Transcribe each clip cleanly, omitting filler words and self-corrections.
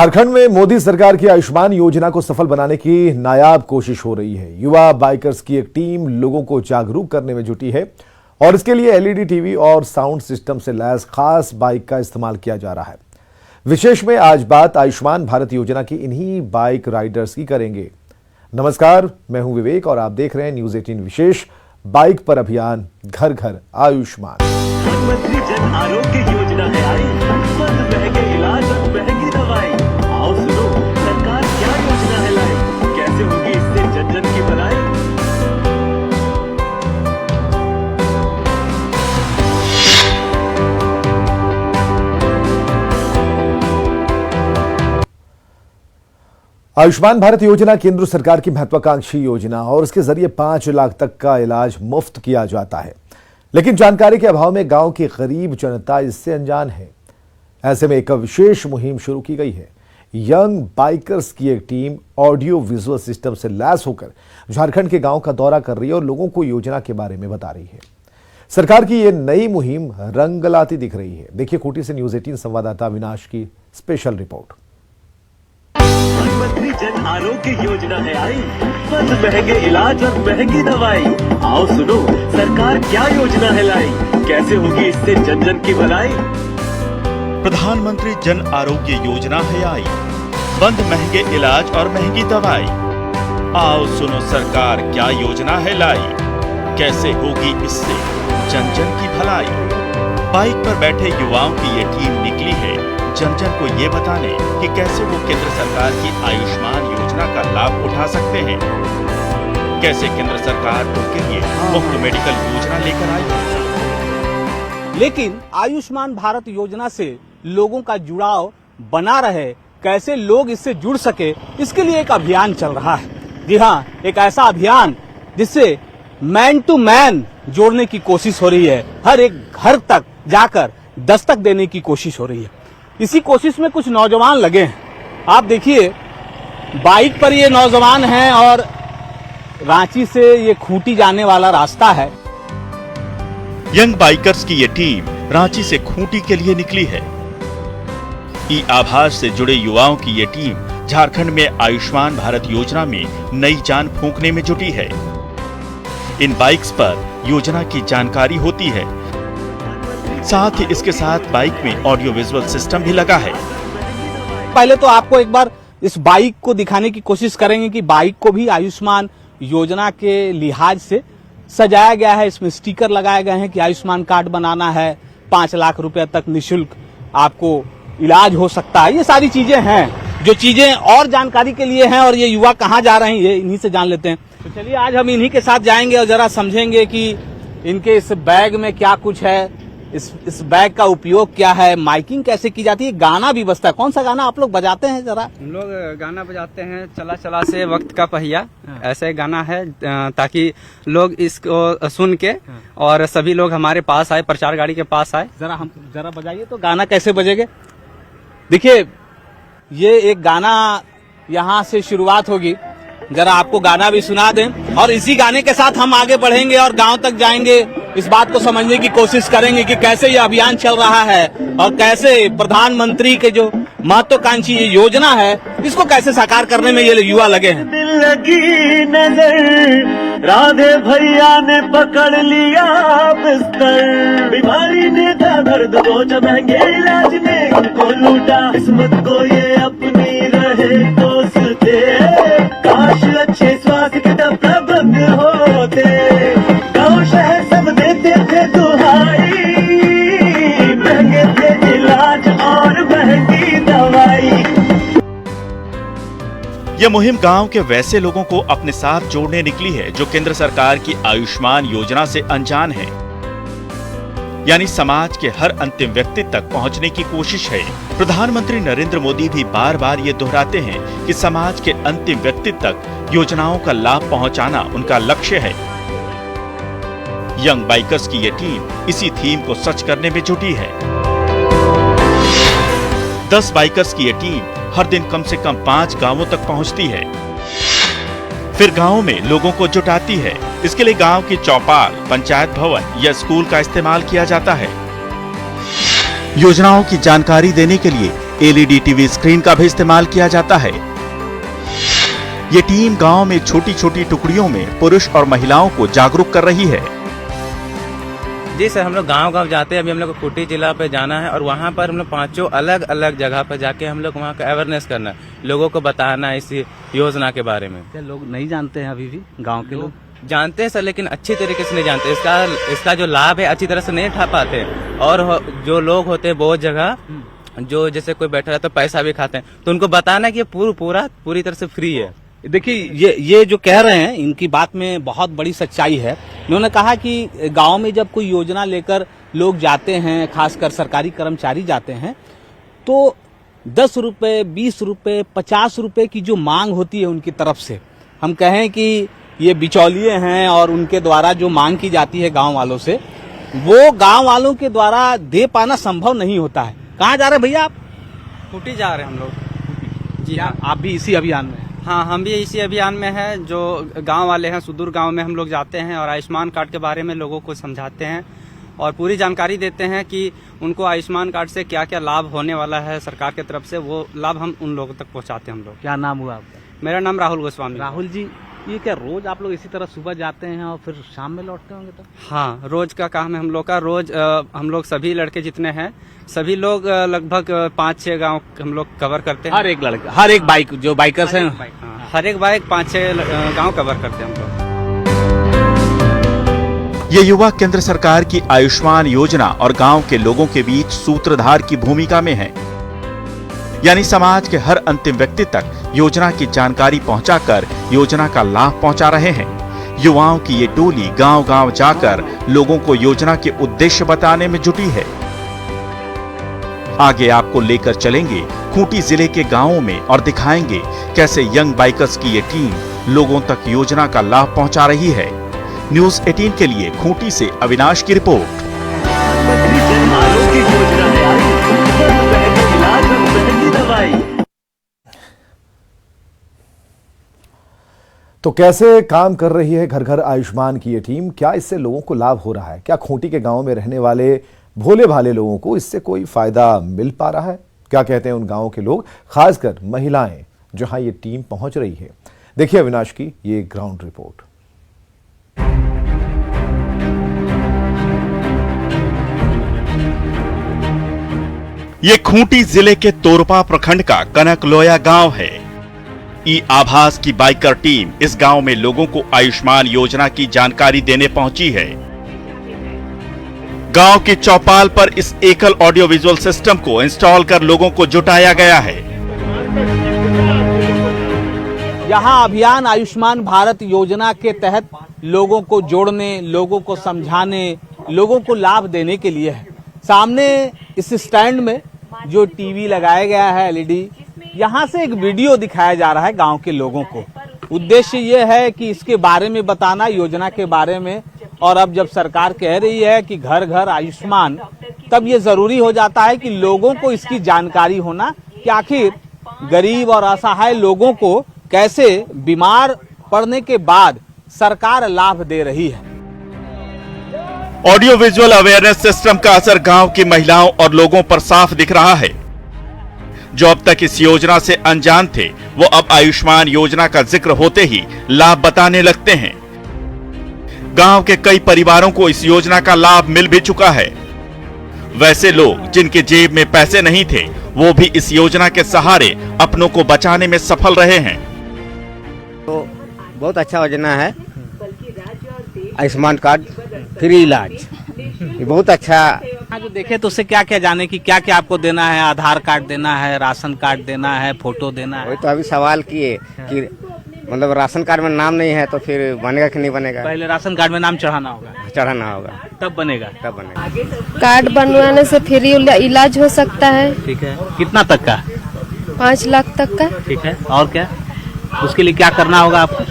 झारखंड में मोदी सरकार की आयुष्मान योजना को सफल बनाने की नायाब कोशिश हो रही है। युवा बाइकर्स की एक टीम लोगों को जागरूक करने में जुटी है और इसके लिए एलईडी टीवी और साउंड सिस्टम से लैस खास बाइक का इस्तेमाल किया जा रहा है। विशेष में आज बात आयुष्मान भारत योजना की इन्हीं बाइक राइडर्स की करेंगे। नमस्कार, मैं हूं विवेक और आप देख रहे हैं न्यूज 18 विशेष बाइक पर अभियान घर घर आयुष्मान। प्रधानमंत्री जन आरोग्य योजना है आई, बंद महंगे इलाज और महंगी दवाई। आओ सुनो सरकार क्या योजना है लाई, कैसे होगी इससे जन जन की भलाई। आयुष्मान भारत योजना केंद्र सरकार की महत्वाकांक्षी योजना और इसके जरिए 5 लाख तक का इलाज मुफ्त किया जाता है, लेकिन जानकारी के अभाव में गांव की गरीब जनता इससे अनजान है। ऐसे में एक विशेष मुहिम शुरू की गई है। यंग बाइकर्स की एक टीम ऑडियो विजुअल सिस्टम से लैस होकर झारखंड के गांव का दौरा कर रही है और लोगों को योजना के बारे में बता रही है। सरकार की यह नई मुहिम रंग लाती दिख रही है। देखिए खूंटी से न्यूज 18 संवाददाता अविनाश की स्पेशल रिपोर्ट। प्रधानमंत्री जन आरोग्य योजना है आई, बंद महंगे इलाज और महंगी दवाई। आओ सुनो सरकार क्या योजना है लाई, कैसे होगी इससे जन जन की भलाई। प्रधानमंत्री जन आरोग्य योजना है आई, बंद महंगे इलाज और महंगी दवाई। आओ सुनो सरकार क्या योजना है लाई, कैसे होगी इससे जन जन की भलाई। बाइक पर बैठे युवाओं की ये टीम निकली है जन जन को ये बताने कि कैसे वो केंद्र सरकार की आयुष्मान योजना का लाभ उठा सकते हैं, कैसे केंद्र सरकार उनके लिए मुफ्त मेडिकल योजना लेकर आई है। लेकिन आयुष्मान भारत योजना से लोगों का जुड़ाव बना रहे, कैसे लोग इससे जुड़ सके, इसके लिए एक अभियान चल रहा है। जी हाँ, एक ऐसा अभियान जिससे मैन टू मैन जोड़ने की कोशिश हो रही है, हर एक घर तक जाकर दस्तक देने की कोशिश हो रही है। इसी कोशिश में कुछ नौजवान लगे हैं। आप देखिए बाइक पर ये नौजवान हैं और रांची से ये खूंटी जाने वाला रास्ता है। यंग बाइकर्स की ये टीम रांची से खूंटी के लिए निकली है। ई आभास से जुड़े युवाओं की ये टीम झारखंड में आयुष्मान भारत योजना में नई जान फूंकने में जुटी है। इन बाइक्स पर योजना की जानकारी होती है, साथ ही इसके साथ बाइक में ऑडियो विजुअल सिस्टम भी लगा है। पहले तो आपको एक बार इस बाइक को दिखाने की कोशिश करेंगे कि बाइक को भी आयुष्मान योजना के लिहाज से सजाया गया है। इसमें स्टिकर लगाए गए हैं कि आयुष्मान कार्ड बनाना है, 5 लाख रुपए तक निःशुल्क आपको इलाज हो सकता है। ये सारी चीजें हैं जो चीजें और जानकारी के लिए हैं। और ये युवा कहाँ जा रहे हैं ये इन्हीं से जान लेते हैं। तो चलिए आज हम इन्हीं के साथ जाएंगे और जरा समझेंगे कि इनके इस बैग में क्या कुछ है, इस बैग का उपयोग क्या है, माइकिंग कैसे की जाती है, गाना भी बजता है। कौन सा गाना आप लोग बजाते हैं जरा? हम लोग गाना बजाते हैं चला चला से वक्त का पहिया, ऐसे गाना है ताकि लोग इसको सुन के और सभी लोग हमारे पास आए, प्रचार गाड़ी के पास आए। जरा बजाइए तो गाना कैसे बजेगा। देखिए ये एक गाना यहाँ से शुरुआत होगी, जरा आपको गाना भी सुना दें और इसी गाने के साथ हम आगे बढ़ेंगे और गांव तक जाएंगे। इस बात को समझने की कोशिश करेंगे कि कैसे ये अभियान चल रहा है और कैसे प्रधानमंत्री के जो महत्वाकांक्षी ये योजना है इसको कैसे साकार करने में ये युवा लगे हैं। दिल लगी नजर राधे भैया ने पकड़ लिया बिस्तर, बीमारी ने था दर्द बोझ महंगे इलाज ने उनको लूटा, किस्मत को ये अपनी रहे दोस्त थे, काश अच्छे स्वास्थ्य के प्रबंध होते, गाँव शहर सब देते थे दुहाई, महंगे थे इलाज और महंगी दवाई। यह मुहिम गांव के वैसे लोगों को अपने साथ जोड़ने निकली है जो केंद्र सरकार की आयुष्मान योजना से अनजान है, यानी समाज के हर अंतिम व्यक्ति तक पहुंचने की कोशिश है। प्रधानमंत्री नरेंद्र मोदी भी बार बार ये दोहराते हैं कि समाज के अंतिम व्यक्ति तक योजनाओं का लाभ पहुंचाना उनका लक्ष्य है। यंग बाइकर्स की ये टीम इसी थीम को सच करने में जुटी है। 10 बाइकर्स की ये टीम हर दिन कम से कम 5 गांवों तक पहुंचती है, फिर गांवों में लोगों को जुटाती है। इसके लिए गांव की चौपाल, पंचायत भवन या स्कूल का इस्तेमाल किया जाता है। योजनाओं की जानकारी देने के लिए एलईडी टीवी स्क्रीन का भी इस्तेमाल किया जाता है। ये टीम गांव में छोटी छोटी टुकड़ियों में पुरुष और महिलाओं को जागरूक कर रही है। जी सर, हम लोग गांव गांव जाते हैं। अभी हम लोग को खूंटी जिला पे जाना है और वहाँ पर हम लोग 5 अलग अलग जगह पर जाके हम लोग वहाँ का अवेयरनेस करना है, लोगों को बताना है इस योजना के बारे में। क्या लोग नहीं जानते हैं? अभी भी गांव के लोग जानते हैं सर, लेकिन अच्छी तरीके से नहीं जानते। इसका जो लाभ है अच्छी तरह से नहीं उठा पाते। और जो लोग होते हैं बहुत जगह, जो जैसे कोई बैठा रहता है तो पैसा भी खाते हैं, तो उनको बताना है कि ये पूरी तरह से फ्री है। देखिए, ये जो कह रहे हैं इनकी बात में बहुत बड़ी सच्चाई है। उन्होंने कहा कि गांव में जब कोई योजना लेकर लोग जाते हैं, खासकर सरकारी कर्मचारी जाते हैं, तो 10 रुपए, 20 रुपए, 50 रुपए की जो मांग होती है उनकी तरफ से, हम कहें कि ये बिचौलिए हैं और उनके द्वारा जो मांग की जाती है गांव वालों से, वो गांव वालों के द्वारा दे पाना संभव नहीं होता है। कहाँ जा रहे हैं भैया आप? खूंटी जा रहे हैं हम लोग। जी हाँ, आप भी इसी अभियान में? हाँ, हम भी इसी अभियान में हैं। जो गांव वाले हैं, सुदूर गांव में हम लोग जाते हैं और आयुष्मान कार्ड के बारे में लोगों को समझाते हैं और पूरी जानकारी देते हैं कि उनको आयुष्मान कार्ड से क्या क्या लाभ होने वाला है सरकार की तरफ से, वो लाभ हम उन लोगों तक पहुंचाते हैं हम लोग। क्या नाम हुआ आपका? मेरा नाम राहुल गोस्वामी। राहुल जी, ये क्या रोज आप लोग इसी तरह सुबह जाते हैं और फिर शाम में लौटते होंगे? तो हाँ, रोज का काम है हम लोग का। रोज हम लोग सभी लड़के जितने हैं, सभी लोग लगभग 5-6 गांव हम लोग कवर करते हैं। हर एक लड़का, हर एक बाइक, जो बाइकर्स हैं, हर एक बाइक 5-6 गांव कवर करते हैं हम लोग। ये युवा केंद्र सरकार की आयुष्मान योजना और गांव के लोगों के बीच सूत्रधार की भूमिका में है, यानी समाज के हर अंतिम व्यक्ति तक योजना की जानकारी पहुंचाकर योजना का लाभ पहुंचा रहे हैं। युवाओं की ये टोली गांव-गांव जाकर लोगों को योजना के उद्देश्य बताने में जुटी है। आगे आपको लेकर चलेंगे खूंटी जिले के गांवों में और दिखाएंगे कैसे यंग बाइकर्स की ये टीम लोगों तक योजना का लाभ पहुंचा रही है। न्यूज़ 18 के लिए खूंटी से अविनाश की रिपोर्ट। जन आरोग्य योजना है आई, महंगे इलाज और महंगी दवाई। तो कैसे काम कर रही है घर घर आयुष्मान की ये टीम? क्या इससे लोगों को लाभ हो रहा है? क्या खूंटी के गांव में रहने वाले भोले भाले लोगों को इससे कोई फायदा मिल पा रहा है? क्या कहते हैं उन गांवों के लोग, खासकर महिलाएं जहां ये टीम पहुंच रही है? देखिए अविनाश की ये ग्राउंड रिपोर्ट। ये खूंटी जिले के तोरपा प्रखंड का कनकलोया गांव है। ई आभास की बाइकर टीम इस गांव में लोगों को आयुष्मान योजना की जानकारी देने पहुंची है। गांव की चौपाल पर इस एकल ऑडियो विजुअल सिस्टम को इंस्टॉल कर लोगों को जुटाया गया है। यहाँ अभियान आयुष्मान भारत योजना के तहत लोगों को जोड़ने, लोगों को समझाने, लोगों को लाभ देने के लिए है। सामने इस स्टैंड में जो टीवी लगाया गया है एलईडी, यहाँ से एक वीडियो दिखाया जा रहा है गांव के लोगों को। उद्देश्य ये है कि इसके बारे में बताना, योजना के बारे में। और अब जब सरकार कह रही है कि घर घर आयुष्मान, तब ये जरूरी हो जाता है कि लोगों को इसकी जानकारी होना कि आखिर गरीब और असहाय लोगों को कैसे बीमार पड़ने के बाद सरकार लाभ दे रही है। ऑडियो विजुअल अवेयरनेस सिस्टम का असर गांव की महिलाओं और लोगों पर साफ दिख रहा है। जो अब तक इस योजना से अनजान थे, वो अब आयुष्मान योजना का जिक्र होते ही लाभ बताने लगते हैं। गांव के कई परिवारों को इस योजना का लाभ मिल भी चुका है। वैसे लोग जिनके जेब में पैसे नहीं थे, वो भी इस योजना के सहारे अपनों को बचाने में सफल रहे हैं। तो बहुत अच्छा योजना है आयुष्मान कार्ड, फ्री इलाज, ये बहुत अच्छा। जो देखे तो उससे क्या क्या जाने की, क्या क्या आपको देना है? आधार कार्ड देना है, राशन कार्ड देना है, फोटो देना है। वही तो अभी सवाल किए कि मतलब राशन कार्ड में नाम नहीं है तो फिर बनेगा कि नहीं बनेगा? पहले राशन कार्ड में नाम चढ़ाना होगा, चढ़ाना होगा, तब बनेगा। कार्ड बनवाने से फ्री इलाज हो सकता है। ठीक है, कितना तक का? 5 लाख तक का। ठीक है, और क्या उसके लिए क्या करना होगा आपको?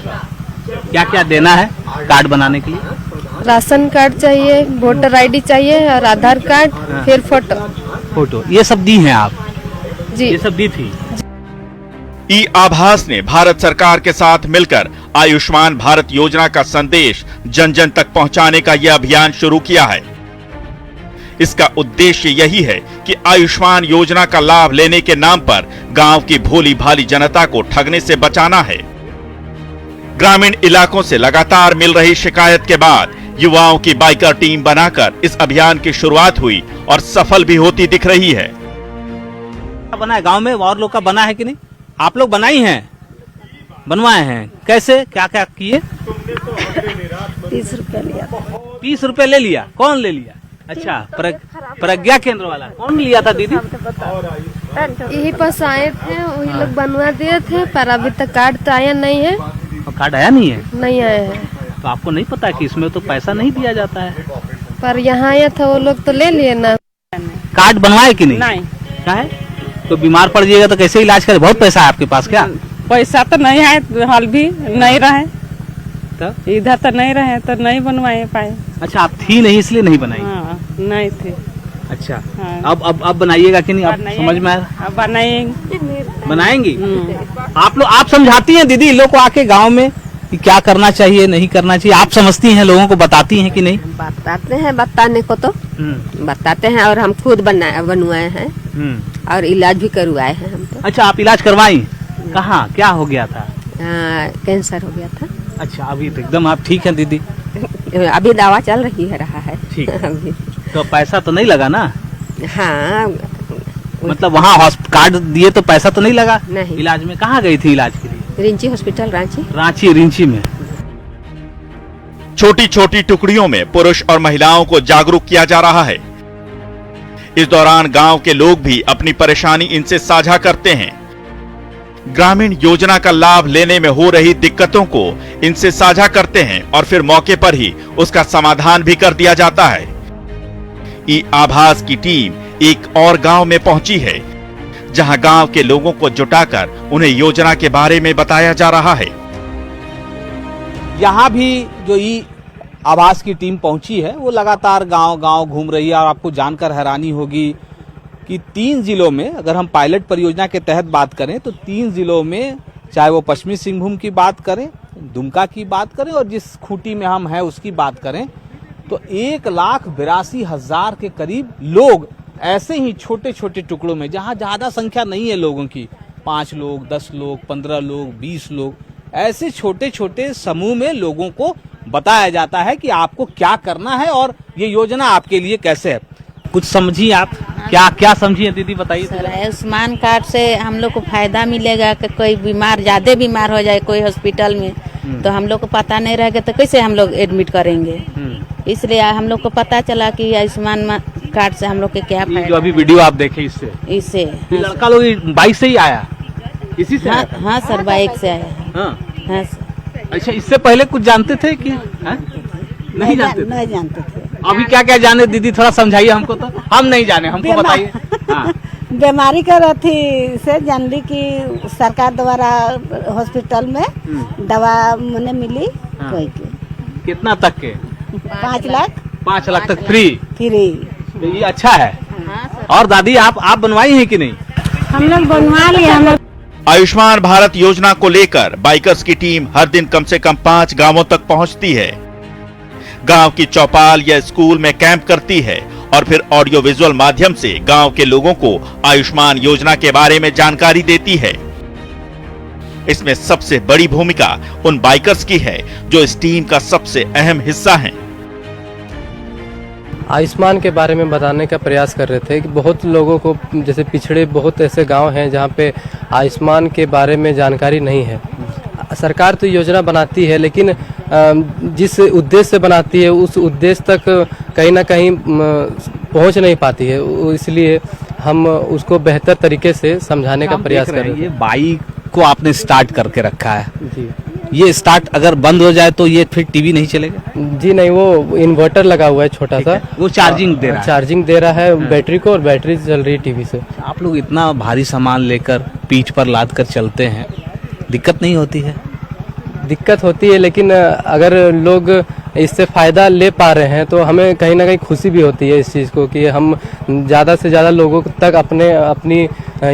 क्या क्या देना है कार्ड बनाने के लिए? राशन कार्ड चाहिए, वोटर आईडी चाहिए और आधार कार्ड, फिर फोटो। ये सब दी हैं आप? जी, ये सब दी थी। ई आभास ने भारत सरकार के साथ मिलकर आयुष्मान भारत योजना का संदेश जन जन तक पहुंचाने का यह अभियान शुरू किया है। इसका उद्देश्य यही है कि आयुष्मान योजना का लाभ लेने के नाम पर गांव की भोली भाली जनता को ठगने से बचाना है। ग्रामीण इलाकों से लगातार मिल रही शिकायत के बाद युवाओं की बाइकर टीम बनाकर इस अभियान की शुरुआत हुई और सफल भी होती दिख रही है। बना है गांव में और लोग का बना है कि नहीं? आप लोग बनाई हैं, बनवाए हैं, कैसे क्या क्या किए? 30 रुपया लिया। 30 रुपए ले लिया? कौन ले लिया? अच्छा, प्रज्ञा केंद्र वाला कौन लिया था दीदी? यही पास आए थे, वही लोग बनवा दिए थे, पर अभी तक कार्ड तो आया नहीं है। कार्ड आया नहीं है? नहीं आया है। तो आपको नहीं पता कि इसमें तो पैसा नहीं दिया जाता है? पर यहाँ आया था, वो लोग तो ले लिए ना। कार्ड बनवाए कि नहीं? नहीं। क्या है? तो बीमार पड़ जाइएगा तो कैसे इलाज करे? बहुत पैसा है आपके पास क्या? पैसा तो नहीं है, हाल भी नहीं रहे तो इधर तो नहीं रहे तो नहीं बनवाए पाए। अच्छा, आप थी नहीं इसलिए नहीं बनाई? हाँ, नहीं थे। अच्छा, हाँ। अब बनाइएगा कि नहीं? अब समझ में आया? अब बनाएंगे। बनाएंगी? आप समझाती हैं दीदी लोग को आके गांव में कि क्या करना चाहिए नहीं करना चाहिए? आप समझती हैं, लोगों को बताती हैं कि नहीं? बताते हैं, बताने को तो बताते हैं, और हम खुद बनवाए हैं और इलाज भी करवाए हैं हम तो। अच्छा, आप इलाज करवाई? कहाँ, क्या हो गया था? कैंसर हो गया था। अच्छा, अभी तो एकदम आप ठीक हैं दीदी? अभी दवा चल रहा है। ठीक है। अभी तो पैसा तो नहीं लगा ना? हाँ, मतलब वहाँ कार्ड दिए तो पैसा तो नहीं लगा? नहीं। इलाज में कहाँ गई थी इलाज के लिए? रिंची हॉस्पिटल, रिंची में। छोटी छोटी टुकड़ियों में पुरुष और महिलाओं को जागरूक किया जा रहा है। इस दौरान गांव के लोग भी अपनी परेशानी इनसे साझा करते हैं। ग्रामीण योजना का लाभ लेने में हो रही दिक्कतों को इनसे साझा करते हैं और फिर मौके पर ही उसका समाधान भी कर दिया जाता है। ई आभास की टीम एक और गांव में पहुंची है, जहां गांव के लोगों को जुटाकर उन्हें योजना के बारे में बताया जा रहा है। यहाँ भी जो ई आवास की टीम पहुंची है वो लगातार गांव-गांव घूम रही है और आपको जानकर हैरानी होगी कि 3 जिलों में, अगर हम पायलट परियोजना के तहत बात करें तो 3 जिलों में, चाहे वो पश्चिमी सिंहभूम की बात करें, दुमका की बात करें और जिस खूंटी में हम हैं उसकी बात करें, तो 1,82,000 के करीब लोग ऐसे ही छोटे छोटे टुकड़ों में, जहां ज्यादा संख्या नहीं है लोगों की, 5 लोग, 10 लोग, 15 लोग, 20 लोग, ऐसे छोटे छोटे समूह में लोगों को बताया जाता है कि आपको क्या करना है और ये योजना आपके लिए कैसे है। कुछ समझिए आप, क्या समझिए दीदी, बताइए। सर, आयुष्मान कार्ड से हम लोग को फायदा मिलेगा कि कोई बीमार, ज्यादा बीमार हो जाए कोई हॉस्पिटल में तो हम लोग को पता नहीं रहेगा तो कैसे हम लोग एडमिट करेंगे। इसलिए हम लोग को पता चला कि आयुष्मान कार्ड से हम लोग के क्या फायदा। जो अभी वीडियो आप देखे इससे लड़का लोग बाइक से ही आया, इसी से? हाँ सर, बाइक से आया। हाँ सर। अच्छा, इससे पहले कुछ जानते थे कि नहीं जानते? नहीं जानते थे। अभी क्या क्या जाने दीदी, थोड़ा समझाइए हमको। तो हम नहीं जाने, हमको बताइए। बीमारी का रथी से जानली कि सरकार द्वारा हॉस्पिटल में दवा मुझे मिली। कोई की कितना तक के? 5 लाख। 5 लाख तक फ्री? फ्री। ये अच्छा है। और दादी आप बनवाई है कि नहीं? हम लोग बनवा लिए। हम आयुष्मान भारत योजना को लेकर बाइकर्स की टीम हर दिन कम से कम 5 गांवों तक पहुंचती है। गांव की चौपाल या स्कूल में कैंप करती है और फिर ऑडियो विजुअल माध्यम से गांव के लोगों को आयुष्मान योजना के बारे में जानकारी देती है। इसमें सबसे बड़ी भूमिका उन बाइकर्स की है जो इस टीम का सबसे अहम हिस्सा हैं। आयुष्मान के बारे में बताने का प्रयास कर रहे थे कि बहुत लोगों को, जैसे पिछड़े बहुत ऐसे गांव हैं जहां पे आयुष्मान के बारे में जानकारी नहीं है। सरकार तो योजना बनाती है लेकिन जिस उद्देश्य से बनाती है उस उद्देश्य तक कहीं ना कहीं पहुंच नहीं पाती है, इसलिए हम उसको बेहतर तरीके से समझाने का प्रयास कर रहे हैं। ये बाइक को आपने स्टार्ट करके रखा है जी, ये स्टार्ट अगर बंद हो जाए तो ये फिर टीवी नहीं चलेगा? जी नहीं, वो इन्वर्टर लगा हुआ है छोटा सा, वो चार्जिंग दे रहा है बैटरी को, और बैटरी चल रही है टीवी से। आप लोग इतना भारी सामान लेकर पीठ पर लाद कर चलते हैं, दिक्कत नहीं होती है? दिक्कत होती है, लेकिन अगर लोग इससे फायदा ले पा रहे हैं तो हमें कहीं ना कहीं खुशी भी होती है इस चीज़ को कि हम ज़्यादा से ज़्यादा लोगों तक अपनी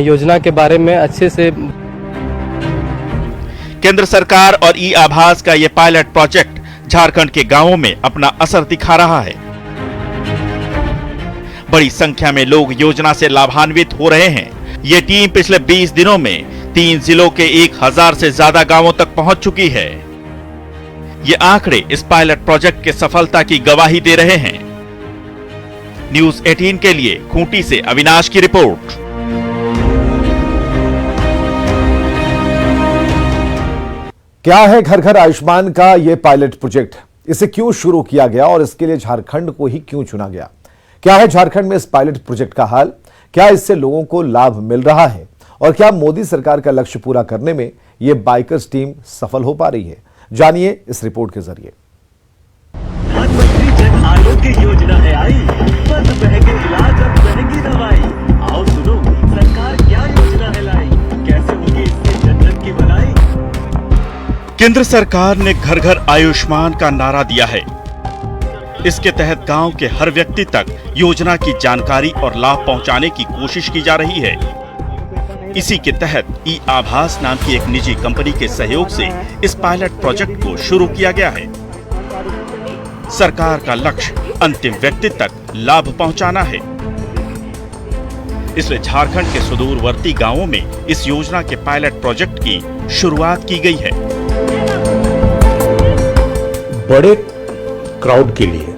योजना के बारे में अच्छे से। केंद्र सरकार और ई आभास का यह पायलट प्रोजेक्ट झारखंड के गांवों में अपना असर दिखा रहा है। बड़ी संख्या में लोग योजना से लाभान्वित हो रहे हैं। ये टीम पिछले 20 दिनों में 3 जिलों के 1000 से ज्यादा गांवों तक पहुंच चुकी है। ये आंकड़े इस पायलट प्रोजेक्ट के सफलता की गवाही दे रहे हैं। न्यूज 18 के लिए खूंटी से अविनाश की रिपोर्ट। क्या है घर घर आयुष्मान का ये पायलट प्रोजेक्ट? इसे क्यों शुरू किया गया और इसके लिए झारखंड को ही क्यों चुना गया? क्या है झारखंड में इस पायलट प्रोजेक्ट का हाल? क्या इससे लोगों को लाभ मिल रहा है? और क्या मोदी सरकार का लक्ष्य पूरा करने में ये बाइकर्स टीम सफल हो पा रही है? जानिए इस रिपोर्ट के जरिए। प्रधानमंत्री जन आरोग्य योजना है आई, बंद महंगे इलाज और महंगी दवाई। आओ सुनो सरकार क्या योजना है लाई, कैसे होगी इससे जन जन की भलाई। केंद्र सरकार ने घर घर आयुष्मान का नारा दिया है। इसके तहत गांव के हर व्यक्ति तक योजना की जानकारी और लाभ पहुंचाने की कोशिश की जा रही है। इसी के तहत ई आभास नाम की एक निजी कंपनी के सहयोग से इस पायलट प्रोजेक्ट को शुरू किया गया है। सरकार का लक्ष्य अंतिम व्यक्ति तक लाभ पहुंचाना है। इसलिए झारखंड के सुदूरवर्ती गांवों में इस योजना के पायलट प्रोजेक्ट की शुरुआत की गई है। बड़े क्राउड के लिए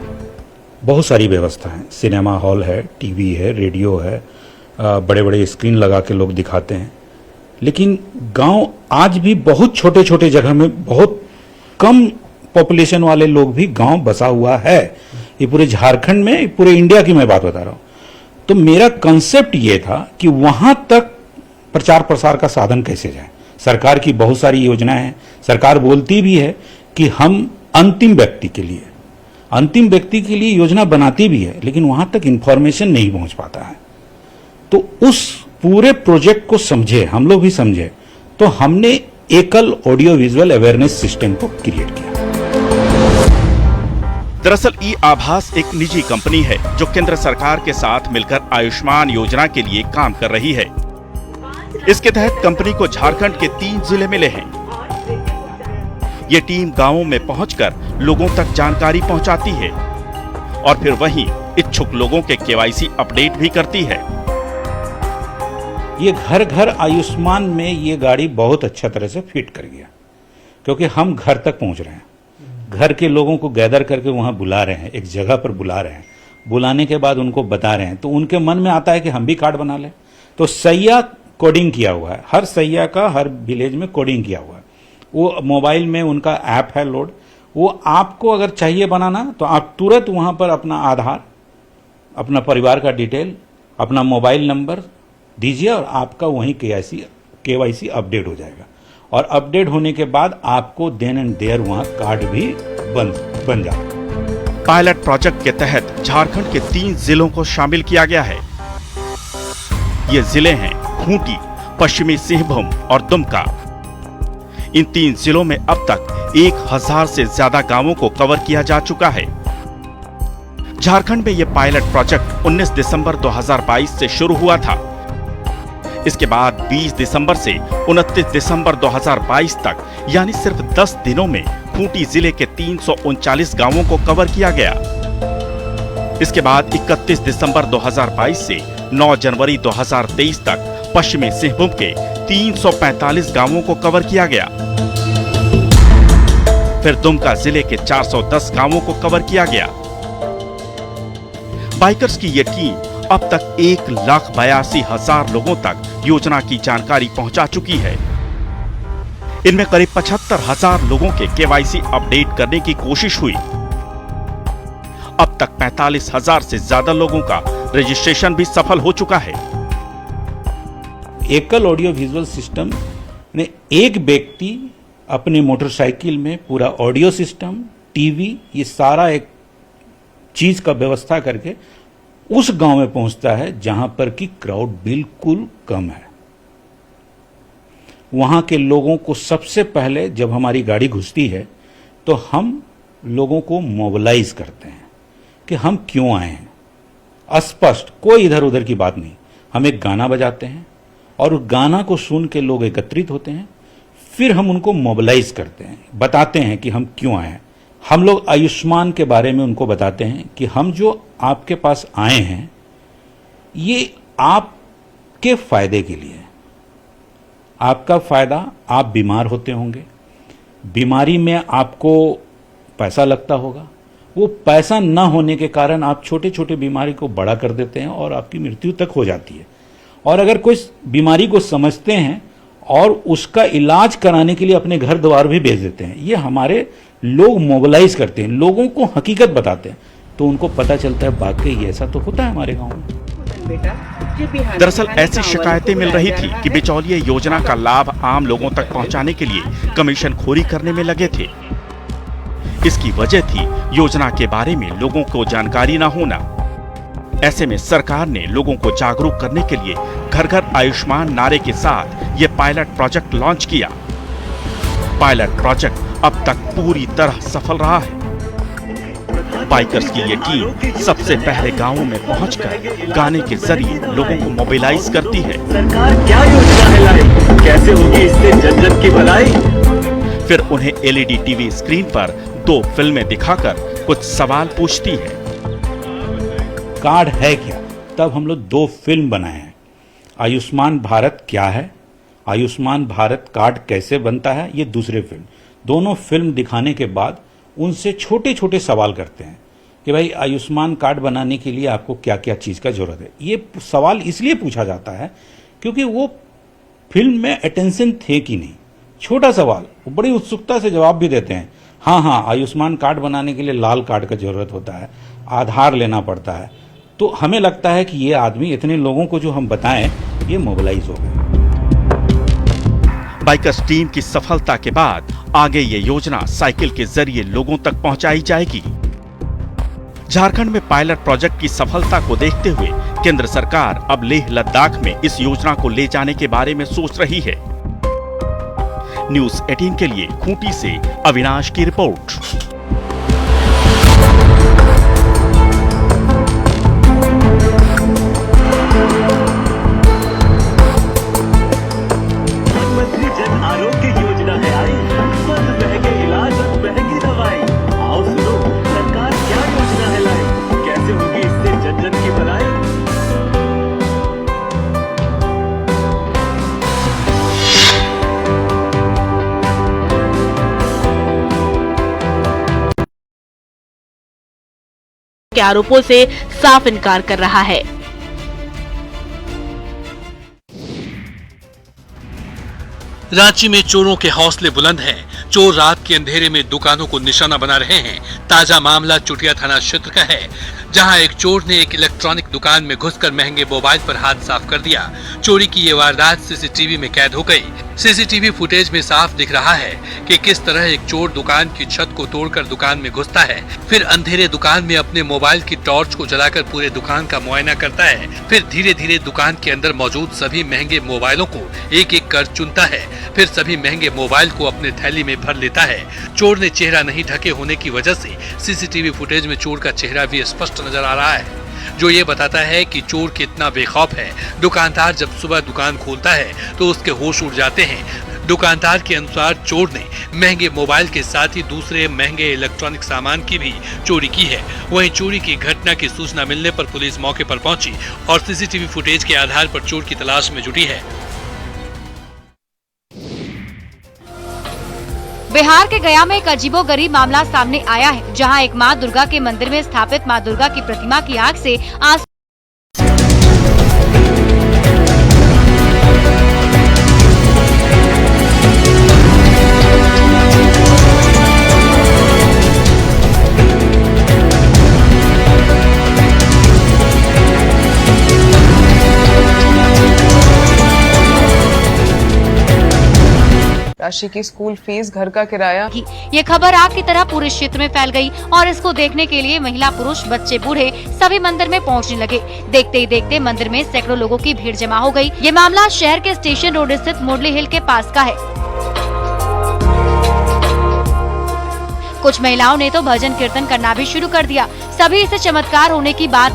बहुत सारी व्यवस्था है। सिनेमा हॉल है, टीवी है, रेडियो है, बड़े बड़े स्क्रीन लगा के लोग दिखाते हैं। लेकिन गांव आज भी बहुत छोटे छोटे जगह में बहुत कम पॉपुलेशन वाले लोग भी गांव बसा हुआ है। ये पूरे झारखंड में, पूरे इंडिया की मैं बात बता रहा हूं। तो मेरा कंसेप्ट ये था कि वहां तक प्रचार प्रसार का साधन कैसे जाए। सरकार की बहुत सारी योजनाएं हैं। सरकार बोलती भी है कि हम अंतिम व्यक्ति के लिए योजना बनाती भी है, लेकिन वहां तक इंफॉर्मेशन नहीं पहुंच पाता है। तो उस पूरे प्रोजेक्ट को समझे, हम लोग भी समझे, तो हमने एकल ऑडियो विजुअल अवेयरनेस सिस्टम को क्रिएट किया। दरअसल ई आभास एक निजी कंपनी है जो केंद्र सरकार के साथ मिलकर आयुष्मान योजना के लिए काम कर रही है। इसके तहत कंपनी को झारखंड के 3 जिले मिले हैं। ये टीम गांवों में पहुंचकर लोगों तक जानकारी पहुंचाती है और फिर वहीं इच्छुक लोगों के केवाईसी अपडेट भी करती है। ये घर घर आयुष्मान में ये गाड़ी बहुत अच्छा तरह से फिट कर गया, क्योंकि हम घर तक पहुंच रहे हैं। घर के लोगों को गैदर करके वहां बुला रहे हैं, एक जगह पर बुला रहे हैं। बुलाने के बाद उनको बता रहे हैं, तो उनके मन में आता है कि हम भी कार्ड बना लें। तो सैया कोडिंग किया हुआ है, हर सैया का हर विलेज में कोडिंग किया हुआ है। वो मोबाइल में उनका ऐप है लोड। वो आपको अगर चाहिए बनाना तो आप तुरंत वहां पर अपना आधार, अपना परिवार का डिटेल, अपना मोबाइल नंबर दीजिए और आपका वहीं केवाईसी अपडेट हो जाएगा। और अपडेट होने के बाद आपको देन एंड देयर वहां कार्ड भी बन जाएगा। पायलट प्रोजेक्ट के तहत झारखंड के 3 जिलों को शामिल किया गया है। ये जिले हैं खूंटी, पश्चिमी सिंहभूम और दुमका। इन 3 जिलों में अब तक 1000 से ज्यादा गांवों को कवर किया जा चुका है। झारखंड में यह पायलट प्रोजेक्ट 19 दिसंबर 2022 से शुरू हुआ था। इसके बाद 20 दिसंबर से 29 दिसंबर 2022 तक यानी सिर्फ 10 दिनों में खूंटी जिले के 339 गांवों को कवर किया गया। इसके बाद 31 दिसंबर 2022 से 9 जनवरी 2023 तक पश्चिमी सिंहभूम के 345 गांवों को कवर किया गया। फिर दुमका जिले के 410 गांवों को कवर किया गया। बाइकर्स की यह टीम अब तक 1,82,000 लोगों तक योजना की जानकारी पहुंचा चुकी है। इनमें करीब 75,000 लोगों के केवाईसी अपडेट करने की कोशिश हुई। अब तक 45,000 से ज्यादा लोगों का रजिस्ट्रेशन भी सफल हो चुका है। एकल ऑडियो विजुअल सिस्टम ने एक व्यक्ति अपने मोटरसाइकिल में पूरा ऑडियो सिस्टम, टीवी, ये सारा एक चीज का व्यवस्था करके उस गांव में पहुंचता है जहां पर की क्राउड बिल्कुल कम है। वहां के लोगों को सबसे पहले जब हमारी गाड़ी घुसती है तो हम लोगों को मोबिलाइज करते हैं कि हम क्यों आए हैं। स्पष्ट, कोई इधर उधर की बात नहीं। हम एक गाना बजाते हैं और उस गाना को सुन के लोग एकत्रित होते हैं। फिर हम उनको मोबिलाइज करते हैं, बताते हैं कि हम क्यों आए हैं। हम लोग आयुष्मान के बारे में उनको बताते हैं कि हम जो आपके पास आए हैं ये आपके फायदे के लिए है। आपका फायदा, आप बीमार होते होंगे, बीमारी में आपको पैसा लगता होगा, वो पैसा न होने के कारण आप छोटे छोटे बीमारी को बड़ा कर देते हैं और आपकी मृत्यु तक हो जाती है। और अगर कोई बीमारी को समझते हैं और उसका इलाज कराने के लिए अपने घर द्वार भी भेज देते हैं, ये हमारे लोग मोबिलाइज करते हैं, लोगों को हकीकत बताते हैं, तो उनको पता चलता है वाकई ऐसा तो होता है हमारे गांव में। दरअसल ऐसी शिकायतें मिल रही थी कि बिचौलिए योजना का लाभ आम लोगों तक पहुंचाने के लिए कमीशन खोरी करने में लगे थे। इसकी वजह थी योजना के बारे में लोगों को जानकारी न होना। ऐसे में सरकार ने लोगों को जागरूक करने के लिए घर घर आयुष्मान नारे के साथ ये पायलट प्रोजेक्ट लॉन्च किया। पायलट प्रोजेक्ट अब तक पूरी तरह सफल रहा है। बाइकर्स की ये टीम सबसे पहले गांवों में पहुंचकर गाने के जरिए लोगों को मोबिलाइज करती है। सरकार क्या योजना है लाई, कैसे होगी इससे जन जन की भलाई। फिर उन्हें एलईडी टीवी स्क्रीन पर 2 फिल्में दिखाकर कुछ सवाल पूछती है। कार्ड है क्या? तब हम लोग 2 फिल्म बनाए हैं। आयुष्मान भारत क्या है, आयुष्मान भारत कार्ड कैसे बनता है, ये दूसरे फिल्म। दोनों फिल्म दिखाने के बाद उनसे छोटे छोटे सवाल करते हैं कि भाई आयुष्मान कार्ड बनाने के लिए आपको क्या क्या चीज का जरूरत है। ये सवाल इसलिए पूछा जाता है क्योंकि वो फिल्म में अटेंशन थे कि नहीं। छोटा सवाल, वो बड़ी उत्सुकता से जवाब भी देते हैं। हाँ, आयुष्मान कार्ड बनाने के लिए लाल कार्ड का जरूरत होता है, आधार लेना पड़ता है। तो हमें लगता है कि ये आदमी, इतने लोगों को जो हम बताएं, ये मोबिलाइज हो गए। बाइकर्स टीम की सफलता के बाद आगे ये योजना साइकिल के जरिए लोगों तक पहुंचाई जाएगी। झारखंड में पायलट प्रोजेक्ट की सफलता को देखते हुए केंद्र सरकार अब लेह लद्दाख में इस योजना को ले जाने के बारे में सोच रही है। न्यूज़ 18 के लिए खूंटी से अविनाश की रिपोर्ट। प्रधानमंत्री जन आरोग्य योजना है आई, बंद महंगे इलाज और महंगी दवाई। आओ सुनो सरकार क्या योजना है लाई, कैसे होगी इससे जन जन की भलाई। के आरोपों से साफ इनकार कर रहा है। रांची में चोरों के हौसले बुलंद हैं। चोर रात के अंधेरे में दुकानों को निशाना बना रहे हैं। ताजा मामला चुटिया थाना क्षेत्र का है, जहां एक चोर ने एक इलेक्ट्रॉनिक दुकान में घुसकर महंगे मोबाइल पर हाथ साफ कर दिया। चोरी की ये वारदात सीसीटीवी में कैद हो गई। सीसीटीवी फुटेज में साफ दिख रहा है कि किस तरह एक चोर दुकान की छत को तोड़कर दुकान में घुसता है, फिर अंधेरे दुकान में अपने मोबाइल की टॉर्च को जलाकर पूरे दुकान का मुआयना करता है, फिर धीरे धीरे दुकान के अंदर मौजूद सभी महंगे मोबाइलों को एक एक कर चुनता है, फिर सभी महंगे मोबाइल को अपने थैली में भर लेता है। चोर ने चेहरा नहीं ढके होने की वजह से सीसीटीवी फुटेज में चोर का चेहरा भी स्पष्ट नजर आ रहा है, जो ये बताता है कि चोर कितना बेखौफ है। दुकानदार जब सुबह दुकान खोलता है तो उसके होश उड़ जाते हैं। दुकानदार के अनुसार चोर ने महंगे मोबाइल के साथ ही दूसरे महंगे इलेक्ट्रॉनिक सामान की भी चोरी की है। वहीं चोरी की घटना की सूचना मिलने पर पुलिस मौके पर पहुंची और सीसीटीवी फुटेज के आधार पर चोर की तलाश में जुटी है। बिहार के गया में एक अजीबोगरीब मामला सामने आया है, जहां एक मां दुर्गा के मंदिर में स्थापित मां दुर्गा की प्रतिमा की आग से आस राशि की स्कूल फीस, घर का किराया। ये खबर आग की तरह पूरे क्षेत्र में फैल गई और इसको देखने के लिए महिला, पुरुष, बच्चे, बूढ़े सभी मंदिर में पहुंचने लगे। देखते ही देखते मंदिर में सैकड़ों लोगों की भीड़ जमा हो गई। ये मामला शहर के स्टेशन रोड स्थित मुरली हिल के पास का है। कुछ महिलाओं ने तो भजन कीर्तन करना भी शुरू कर दिया। सभी इसे चमत्कार होने की बात